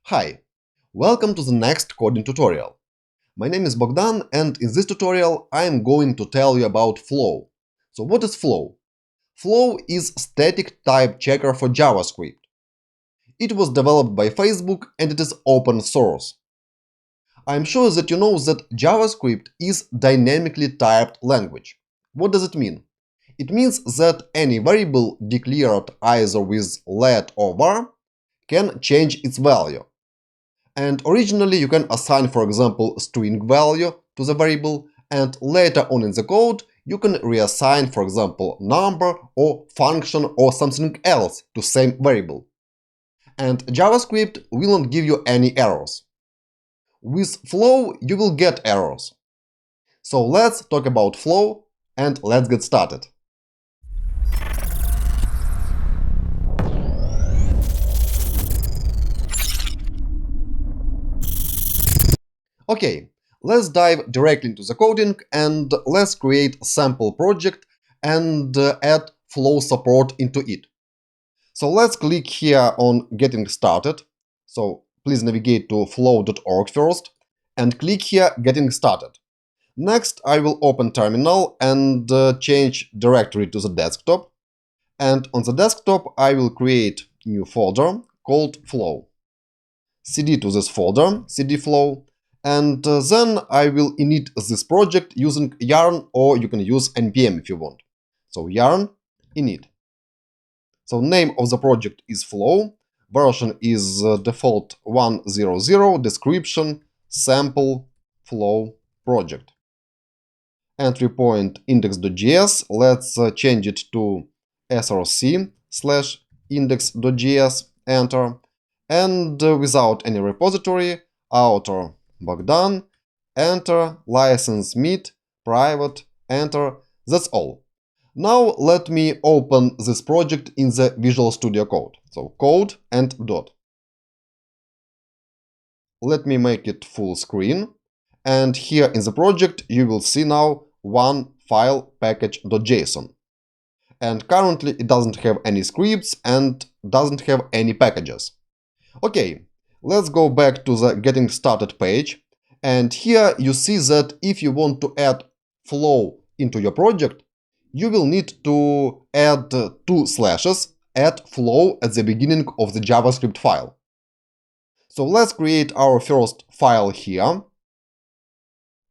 Hi, welcome to the next coding tutorial. My name is Bogdan, and in this tutorial I am going to tell you about Flow. So what is Flow? Flow is static type checker for JavaScript. It was developed by Facebook and it is open source. I am sure that you know that JavaScript is dynamically typed language. What does it mean? It means that any variable declared either with let or var can change its value. And originally you can assign, for example, string value to the variable, and later on in the code you can reassign, for example, number or function or something else to same variable. And JavaScript will not give you any errors. With Flow you will get errors. So let's talk about Flow and let's get started. Okay, let's dive directly into the coding and let's create a sample project and add Flow support into it. So let's click here on Getting Started. So please navigate to flow.org first and click here Getting Started. Next, I will open Terminal and change directory to the desktop. And on the desktop, I will create new folder called Flow. cd to this folder, cd flow, and then I will init this project using yarn, or you can use npm if you want. So yarn init. So name of the project is Flow, version is default 1.0.0, description sample flow project. Entry point index.js, let's change it to src/index.js, enter, and without any repository, author Bogdan, enter, license mid, private, enter, that's all. Now let me open this project in the Visual Studio Code. So code and dot. Let me make it full screen. And here in the project you will see now one file package.json. And currently it doesn't have any scripts and doesn't have any packages. Okay, let's go back to the Getting Started page. And here you see that if you want to add Flow into your project, you will need to add two slashes add flow at the beginning of the JavaScript file. So let's create our first file here.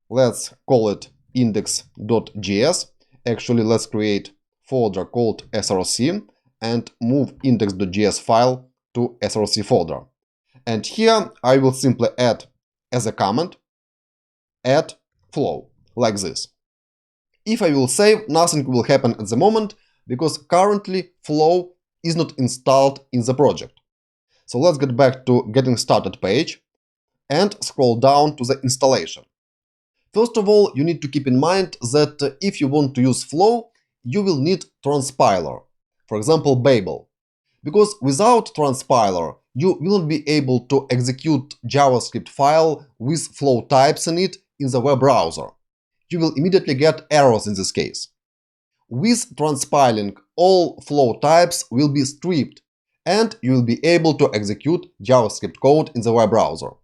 Let's call it index.js. Actually, let's create folder called src and move index.js file to src folder. And here I will simply add as a comment add flow, like this. If I will save, nothing will happen at the moment, because currently Flow is not installed in the project. So let's get back to Getting Started page and scroll down to the installation. First of all, you need to keep in mind that if you want to use Flow, you will need transpiler, for example Babel. Because without transpiler, you will not be able to execute JavaScript file with flow types in it in the web browser. You will immediately get errors in this case. With transpiling, all flow types will be stripped, and you will be able to execute JavaScript code in the web browser.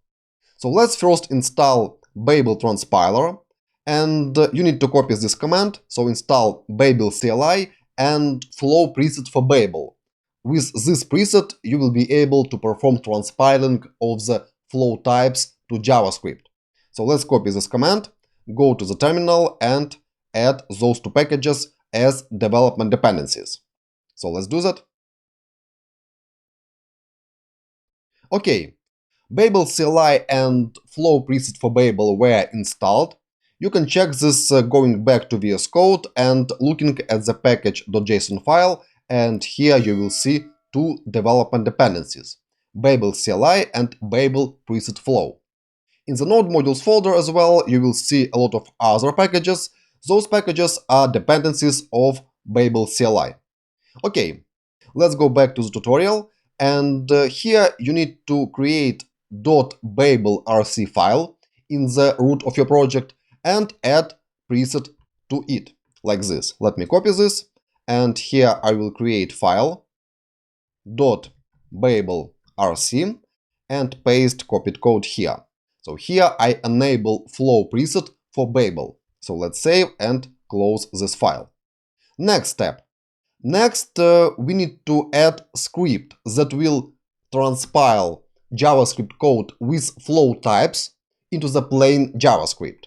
So let's first install Babel transpiler, and you need to copy this command. So install Babel CLI and flow preset for Babel. With this preset, you will be able to perform transpiling of the flow types to JavaScript. So let's copy this command, go to the terminal and add those two packages as development dependencies. So let's do that. Okay, Babel CLI and flow preset for Babel were installed. You can check this going back to VS Code and looking at the package.json file, and here you will see two development dependencies, Babel CLI and Babel preset flow. In the Node modules folder as well, you will see a lot of other packages. Those packages are dependencies of Babel CLI. Okay, let's go back to the tutorial, and here you need to create .babelrc file in the root of your project and add preset to it, like this. Let me copy this, and here I will create file .babelrc and paste copied code here. So here I enable flow preset for Babel. So let's save and close this file. Next step. Next, we need to add script that will transpile JavaScript code with flow types into the plain JavaScript.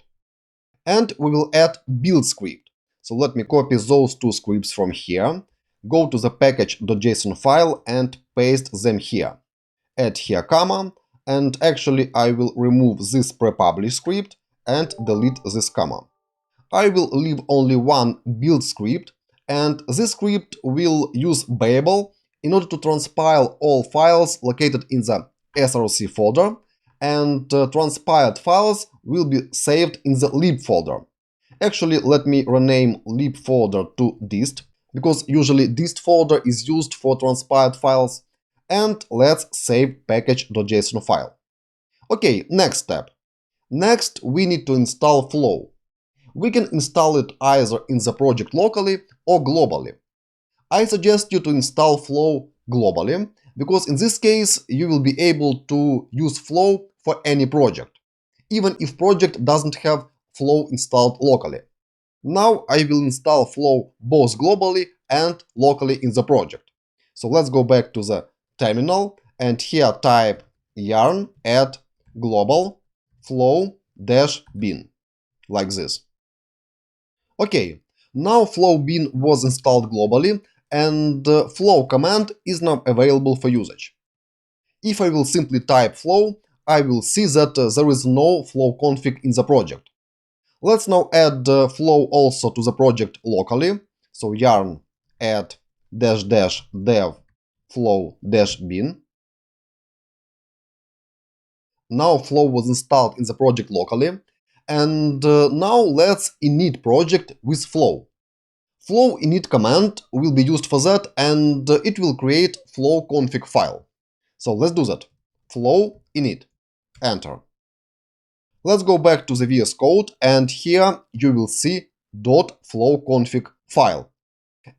And we will add build script. So let me copy those two scripts from here, go to the package.json file and paste them here. Add here comma, and actually I will remove this pre-publish script and delete this comma. I will leave only one build script, and this script will use Babel in order to transpile all files located in the src folder, and transpiled files will be saved in the lib folder. Actually, let me rename lib folder to dist, because usually dist folder is used for transpiled files, and let's save package.json file. Okay, next step. Next, we need to install Flow. We can install it either in the project locally or globally. I suggest you to install Flow globally, because in this case you will be able to use Flow for any project, even if project doesn't have Flow installed locally. Now I will install Flow both globally and locally in the project. So let's go back to the terminal and here type yarn add global flow-bin, like this. Okay, now flow bin was installed globally, and flow command is now available for usage. If I will simply type flow, I will see that there is no flow config in the project. Let's now add flow also to the project locally. So yarn add --dev flow-bin. Now flow was installed in the project locally, and now let's init project with flow. Flow init command will be used for that, and it will create flow config file. So let's do that. Flow init. Enter. Let's go back to the VS Code, and here you will see .flowconfig file.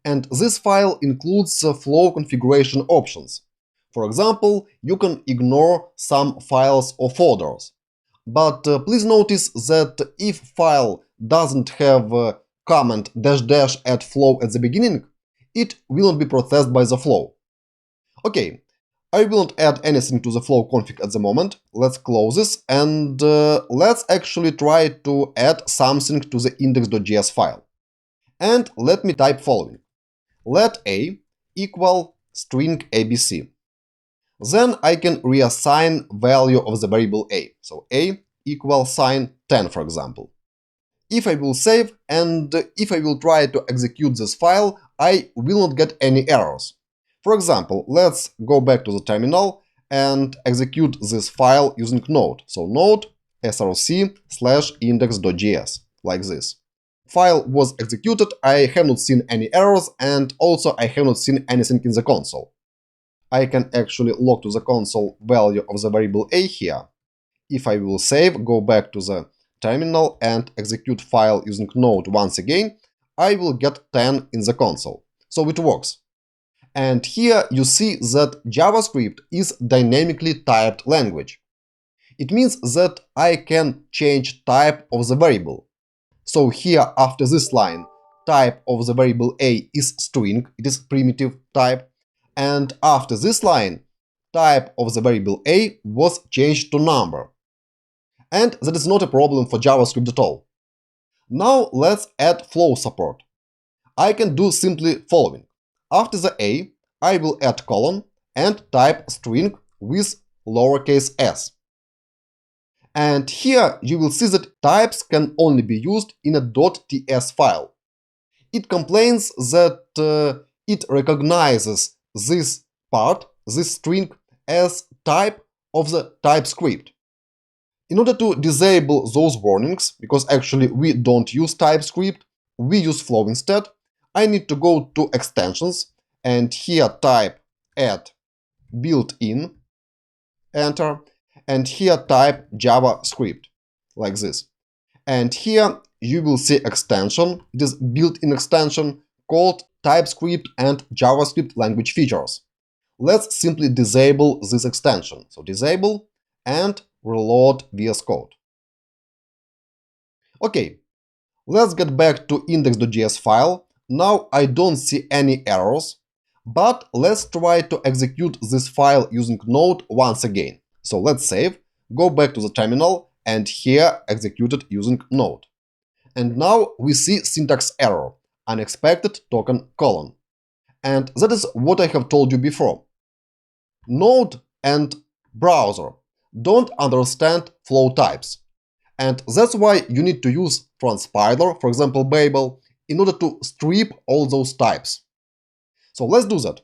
And this file includes flow configuration options. For example, you can ignore some files or folders. But please notice that if file doesn't have comment --add flow at the beginning, it will not be processed by the flow. Okay, I will not add anything to the flow config at the moment. Let's close this, and let's actually try to add something to the index.js file. And let me type following. Let a equal string abc. Then I can reassign value of the variable a. So a equals sign 10, for example. If I will save and if I will try to execute this file, I will not get any errors. For example, let's go back to the terminal and execute this file using node. So node src/index.js, like this. File was executed, I have not seen any errors, and also I have not seen anything in the console. I can actually log to the console value of the variable a here. If I will save, go back to the terminal and execute file using node once again, I will get 10 in the console. So it works. And here you see that JavaScript is dynamically typed language. It means that I can change type of the variable. So here after this line, type of the variable a is string, it is primitive type. And after this line, type of the variable a was changed to number. And that is not a problem for JavaScript at all. Now let's add flow support. I can do simply following. After the a, I will add colon and type string with lowercase s. And here you will see that types can only be used in a .ts file. It complains that it recognizes this part, this string, as type of the TypeScript. In order to disable those warnings, because actually we don't use TypeScript, we use Flow instead, I need to go to extensions and here type add built-in, enter, and here type JavaScript, like this. And here you will see extension, it is built-in extension called TypeScript and JavaScript language features. let's simply disable this extension. So disable and reload VS Code. Okay, let's get back to index.js file. Now I don't see any errors, but let's try to execute this file using Node once again. So let's save, go back to the terminal, and here execute it using Node. And now we see syntax error, unexpected token colon. And that is what I have told you before. Node and browser don't understand flow types. And that's why you need to use transpiler, for example Babel, in order to strip all those types. So let's do that.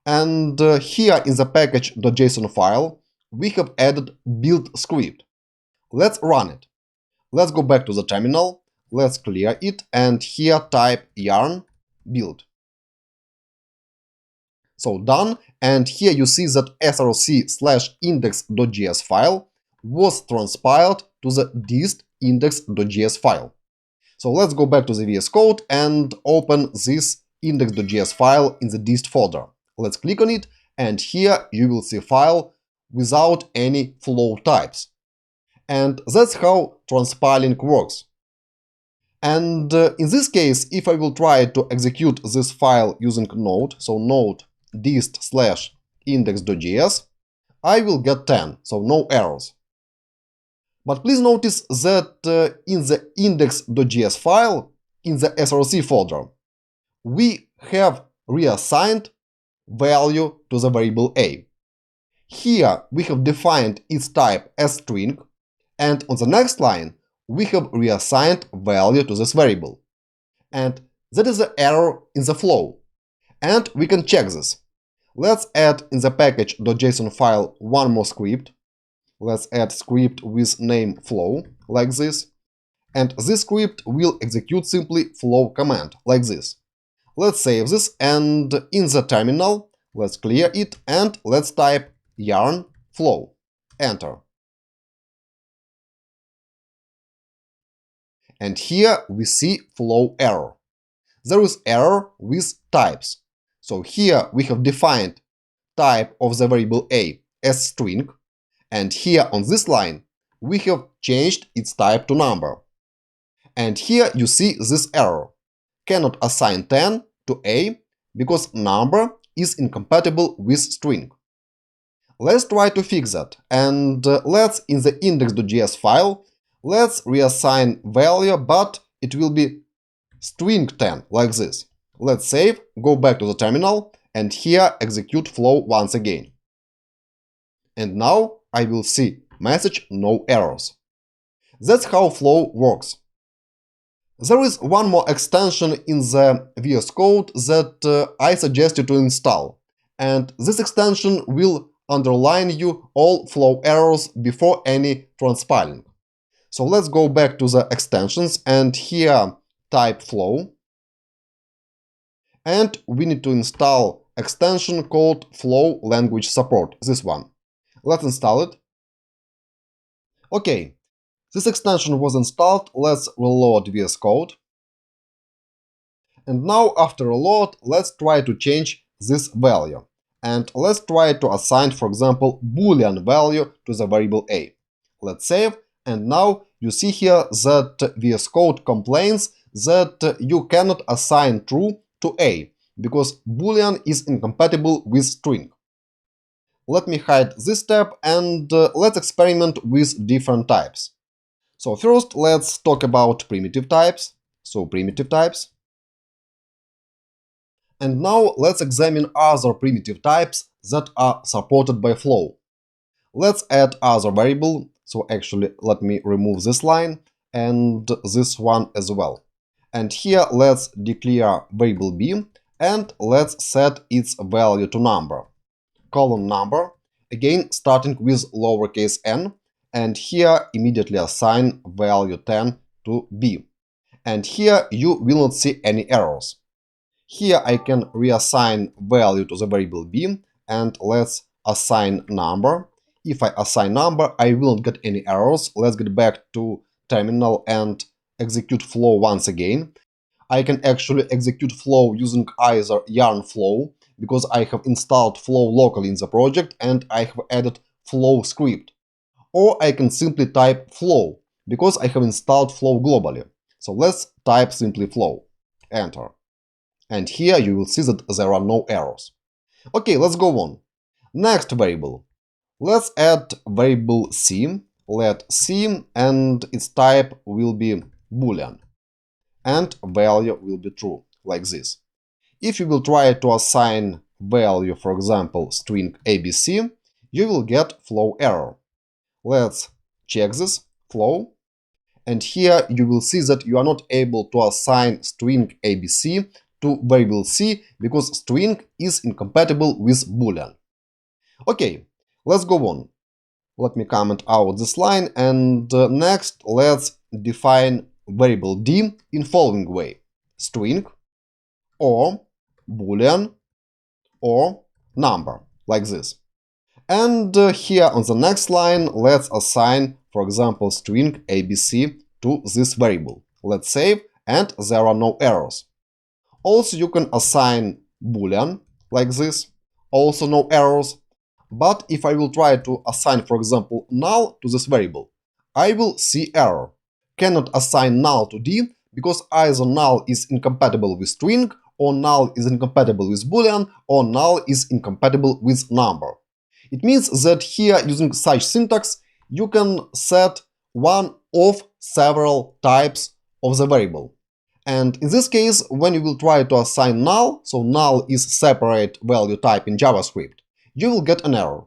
And here in the package.json file, we have added build script. Let's run it. Let's go back to the terminal, let's clear it, and here type yarn build. So done, and here you see that src/index.js file was transpiled to the dist index.js file. So let's go back to the VS Code and open this index.js file in the dist folder. Let's click on it, and here you will see a file without any flow types. And that's how transpiling works. And in this case, if I will try to execute this file using Node, so Node dist/index.js, I will get 10, so no errors. But please notice that in the index.js file, in the src folder, we have reassigned value to the variable a. Here we have defined its type as string, and on the next line, we have reassigned value to this variable. And that is the error in the flow. And we can check this. Let's add in the package.json file one more script. Let's add script with name flow, like this. And this script will execute simply flow command, like this. Let's save this, and in the terminal, let's clear it, and let's type yarn flow. Enter. And here we see flow error. There is error with types. So here we have defined type of the variable a as string, and here on this line we have changed its type to number. And here you see this error. Cannot assign 10 to a because number is incompatible with string. Let's try to fix that, and let's in the index.js file, let's reassign value, but it will be string 10, like this. Let's save, go back to the terminal, and here execute flow once again. And now I will see message no errors. That's how flow works. There is one more extension in the VS Code that I suggest you to install, and this extension will underline you all flow errors before any transpiling. So let's go back to the extensions, and here type flow. And we need to install extension called Flow Language Support, this one. Let's install it. Okay, this extension was installed. Let's reload VS Code. And now after reload, let's try to change this value. And let's try to assign, for example, Boolean value to the variable a. Let's save, and now you see here that VS Code complains that you cannot assign true to a, because Boolean is incompatible with string. Let me hide this tab, and let's experiment with different types. So first, let's talk about primitive types. So primitive types. And now let's examine other primitive types that are supported by Flow. Let's add other variable. So actually, let me remove this line and this one as well. And here let's declare variable b, and let's set its value to number. Column number, again starting with lowercase n, and here immediately assign value 10 to b. And here you will not see any errors. Here I can reassign value to the variable b, and let's assign number. If I assign number, I will not get any errors. Let's get back to terminal and execute flow once again. I can actually execute flow using either yarn flow, because I have installed Flow locally in the project and I have added Flow script. Or I can simply type Flow, because I have installed Flow globally. So let's type simply Flow. Enter. And here you will see that there are no errors. Okay, let's go on. Next variable. Let's add variable c. Let c and its type will be Boolean. And value will be true, like this. If you will try to assign value, for example, string abc, you will get flow error. Let's check this, flow. And here you will see that you are not able to assign string abc to variable c because string is incompatible with Boolean. Okay, let's go on. Let me comment out this line, and next let's define variable d in following way: string or Boolean or number, like this. And here on the next line, let's assign, for example, string abc to this variable. Let's save, and there are no errors. Also, you can assign Boolean, like this, also no errors. But if I will try to assign, for example, null to this variable, I will see error. Cannot assign null to d because either null is incompatible with string, or null is incompatible with Boolean, or null is incompatible with number. It means that here, using such syntax, you can set one of several types of the variable. And in this case, when you will try to assign null, so null is separate value type in JavaScript, you will get an error.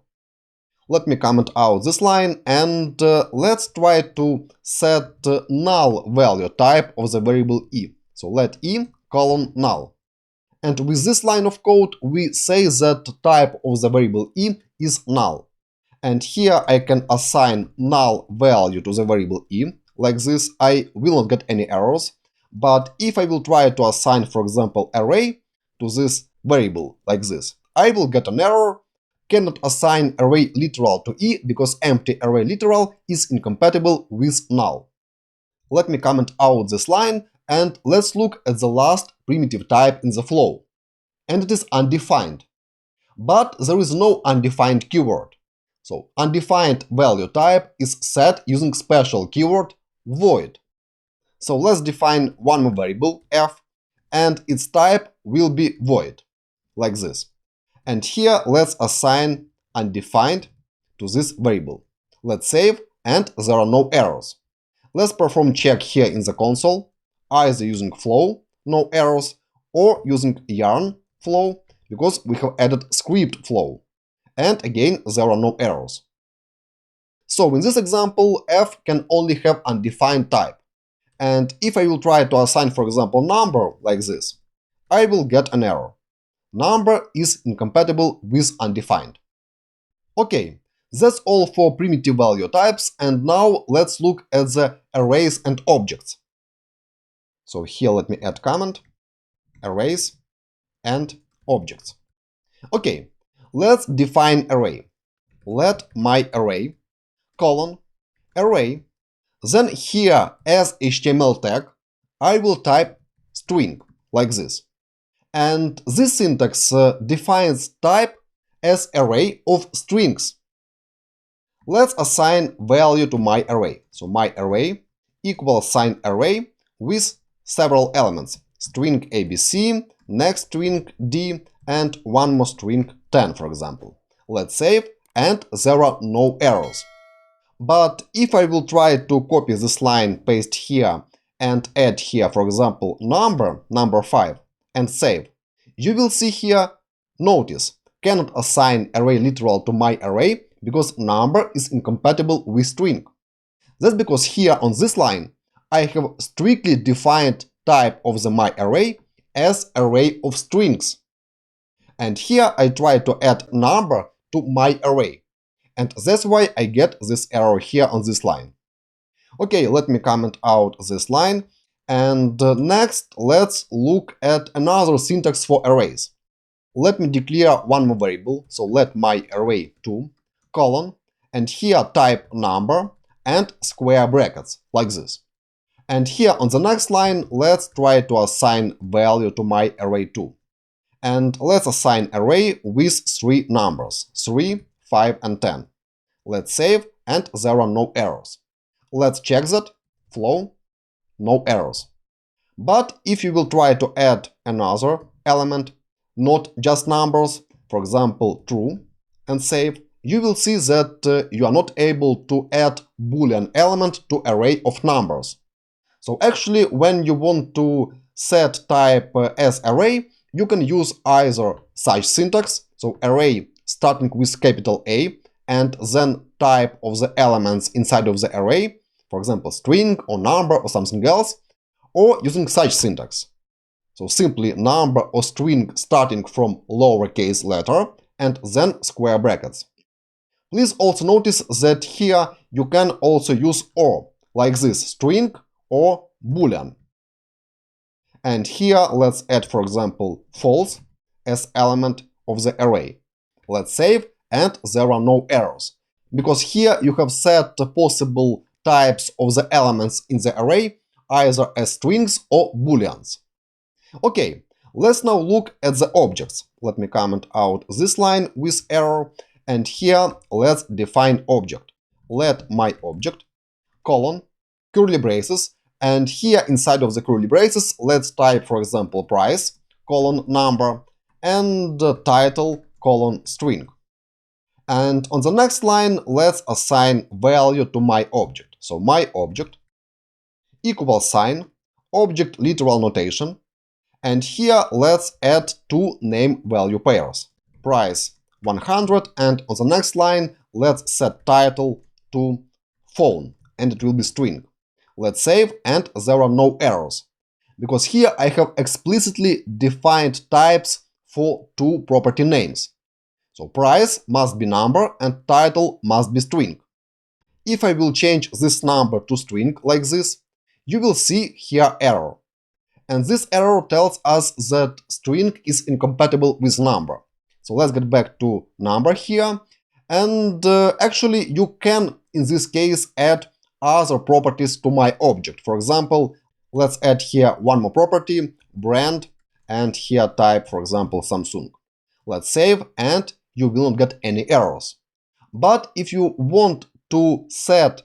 Let me comment out this line, and let's try to set null value type of the variable e. So let e colon null. And with this line of code, we say that type of the variable e is null. And here I can assign null value to the variable e. Like this, I will not get any errors. But if I will try to assign, for example, array to this variable, like this, I will get an error. Cannot assign array literal to e because empty array literal is incompatible with null. Let me comment out this line, and let's look at the last primitive type in the flow. And it is undefined. But there is no undefined keyword. So undefined value type is set using special keyword void. So let's define one more variable, f, and its type will be void, like this. And here let's assign undefined to this variable. Let's save, and there are no errors. Let's perform check here in the console, either using flow, no errors, or using yarn flow, because we have added script flow. And again, there are no errors. So in this example, f can only have undefined type. And if I will try to assign, for example, number like this, I will get an error. Number is incompatible with undefined. Okay, that's all for primitive value types, and now let's look at the arrays and objects. So here let me add comment, arrays and objects. Okay, let's define array. Let my array, colon, array. Then here as HTML tag, I will type string, like this. And this syntax defines type as array of strings. Let's assign value to my array. So my array equals sign array with several elements. String abc, next string d, and one more string 10, for example. Let's save, and there are no errors. But if I will try to copy this line, paste here, and add here, for example, number 5, and save, you will see here, notice, cannot assign array literal to my array because number is incompatible with string. That's because here on this line, I have strictly defined type of the my array as array of strings. And here I try to add number to my array. And that's why I get this error here on this line. Okay, let me comment out this line. And next, let's look at another syntax for arrays. Let me declare one more variable. So let my array 2, colon, and here type number and square brackets, like this. And here on the next line, let's try to assign value to my array 2. And let's assign array with 3 numbers, 3, 5, and 10. Let's save, and there are no errors. Let's check that. Flow, no errors. But if you will try to add another element, not just numbers, for example, true, and save, you will see that you are not able to add Boolean element to array of numbers. So actually, when you want to set type as array, you can use either such syntax, so array starting with capital A, and then type of the elements inside of the array, for example, string or number or something else, or using such syntax. So simply number or string starting from lowercase letter and then square brackets. Please also notice that here you can also use or, like this, string or boolean. And here let's add, for example, false as element of the array. Let's save, and there are no errors, because here you have set the possible types of the elements in the array either as strings or booleans. Okay, let's now look at the objects. Let me comment out this line with error, and here let's define object. Let my object, colon, curly braces, and here inside of the curly braces let's type, for example, price, colon, number, and title, colon, string. And on the next line let's assign value to my object. So my object equal sign, object literal notation, and here let's add 2 name-value pairs, price 100, and on the next line let's set title to phone, and it will be string. Let's save, and there are no errors, because here I have explicitly defined types for 2 property names. So price must be number and title must be string. If I will change this number to string like this, you will see here error. And this error tells us that string is incompatible with number. So let's get back to number here. And actually you can, in this case, add other properties to my object. For example, let's add here one more property, brand, and here type, for example, Samsung. Let's save, and you will not get any errors. But if you want to set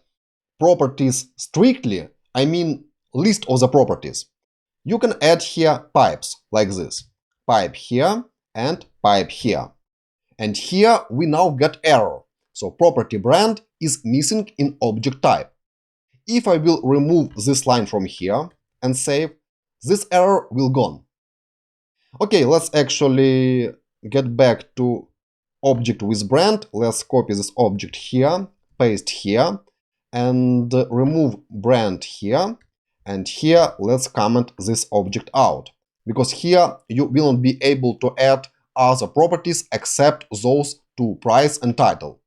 properties strictly, I mean list of the properties, you can add here pipes like this. Pipe here and pipe here. And here we now get error. So property brand is missing in object type. If I will remove this line from here and save, this error will gone. Okay, let's actually get back to object with brand. Let's copy this object here, paste here, and remove brand here. And here let's comment this object out, because here you will not be able to add other properties except those 2, price and title.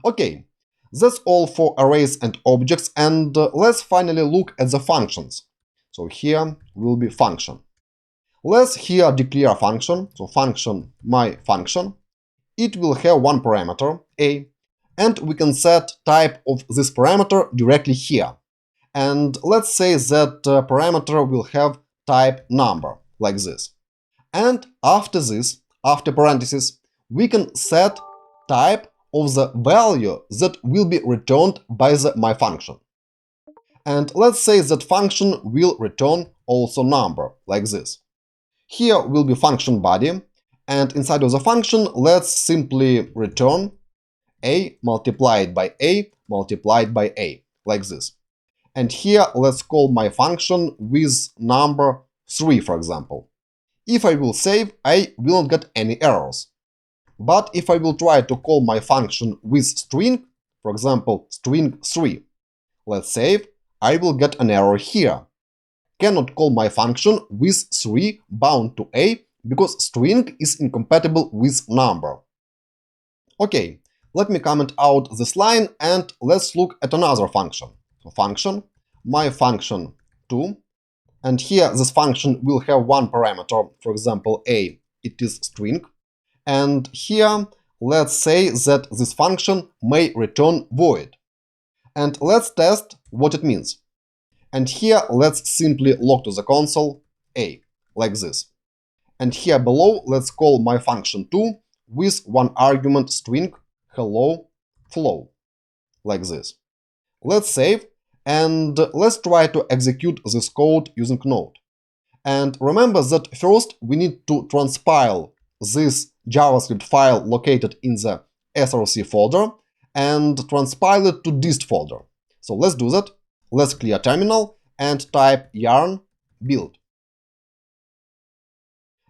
Okay, that's all for arrays and objects, and let's finally look at the functions. So here will be function. Let's here declare a function. So function, my function. It will have one parameter, a, and we can set type of this parameter directly here. And let's say that parameter will have type number, like this. And after this, after parentheses, we can set type of the value that will be returned by the my function. And let's say that function will return also number, like this. Here will be function body, and inside of the function let's simply return a multiplied by a multiplied by a, like this. And here let's call my function with number 3, for example. If I will save, I will not get any errors. But if I will try to call my function with string, for example, string 3, let's save, I will get an error here. Cannot call my function with 3 bound to a, because string is incompatible with number. Okay, let me comment out this line, and let's look at another function. So function, my function 2, and here this function will have one parameter, for example, a, it is string, and here let's say that this function may return void. And let's test what it means. And here let's simply log to the console a, like this. And here below, let's call my function 2 with one argument string hello flow, like this. Let's save, and let's try to execute this code using Node. And remember that first we need to transpile this JavaScript file located in the src folder and transpile it to dist folder. So let's do that. Let's clear terminal and type yarn build.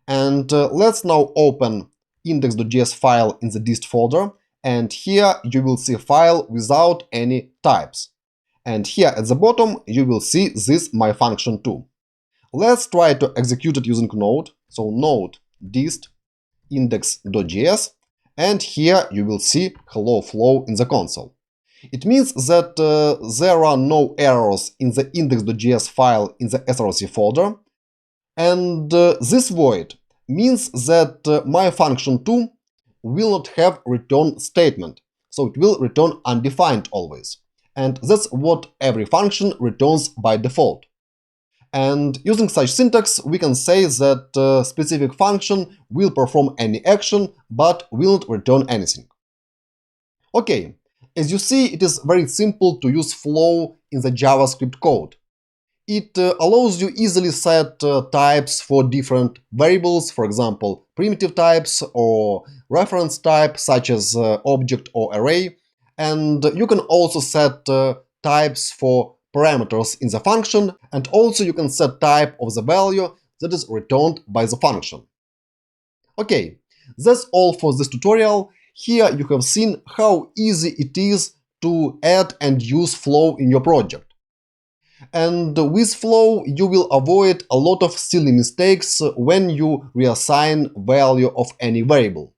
And let's now open index.js file in the dist folder, and here you will see a file without any types. And here at the bottom you will see this my function 2. Let's try to execute it using Node. So node dist index.js, and here you will see hello flow in the console. It means that there are no errors in the index.js file in the src folder, and this void means that my function 2 will not have return statement, so it will return undefined always. And that's what every function returns by default. And using such syntax, we can say that a specific function will perform any action, but will not return anything. Okay, as you see, it is very simple to use flow in the JavaScript code. It allows you easily set types for different variables, for example, primitive types or reference type, such as object or array. And you can also set types for parameters in the function, and also you can set type of the value that is returned by the function. Okay, that's all for this tutorial. Here you have seen how easy it is to add and use flow in your project. And with flow, you will avoid a lot of silly mistakes when you reassign value of any variable.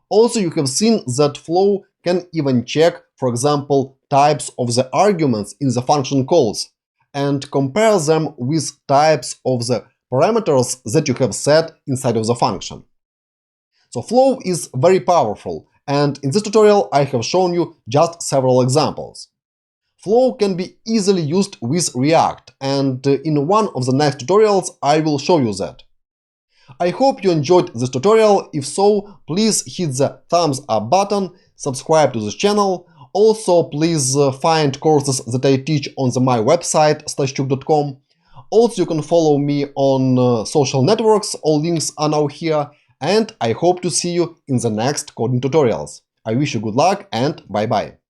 Also, you have seen that flow can even check, for example, types of the arguments in the function calls and compare them with types of the parameters that you have set inside of the function. So flow is very powerful, and in this tutorial I have shown you just several examples. Flow can be easily used with React, and in one of the next tutorials I will show you that. I hope you enjoyed this tutorial. If so, please hit the thumbs up button, subscribe to this channel. Also, please find courses that I teach on my website /chuk.com. Also, you can follow me on social networks, all links are now here, and I hope to see you in the next coding tutorials. I wish you good luck and bye-bye.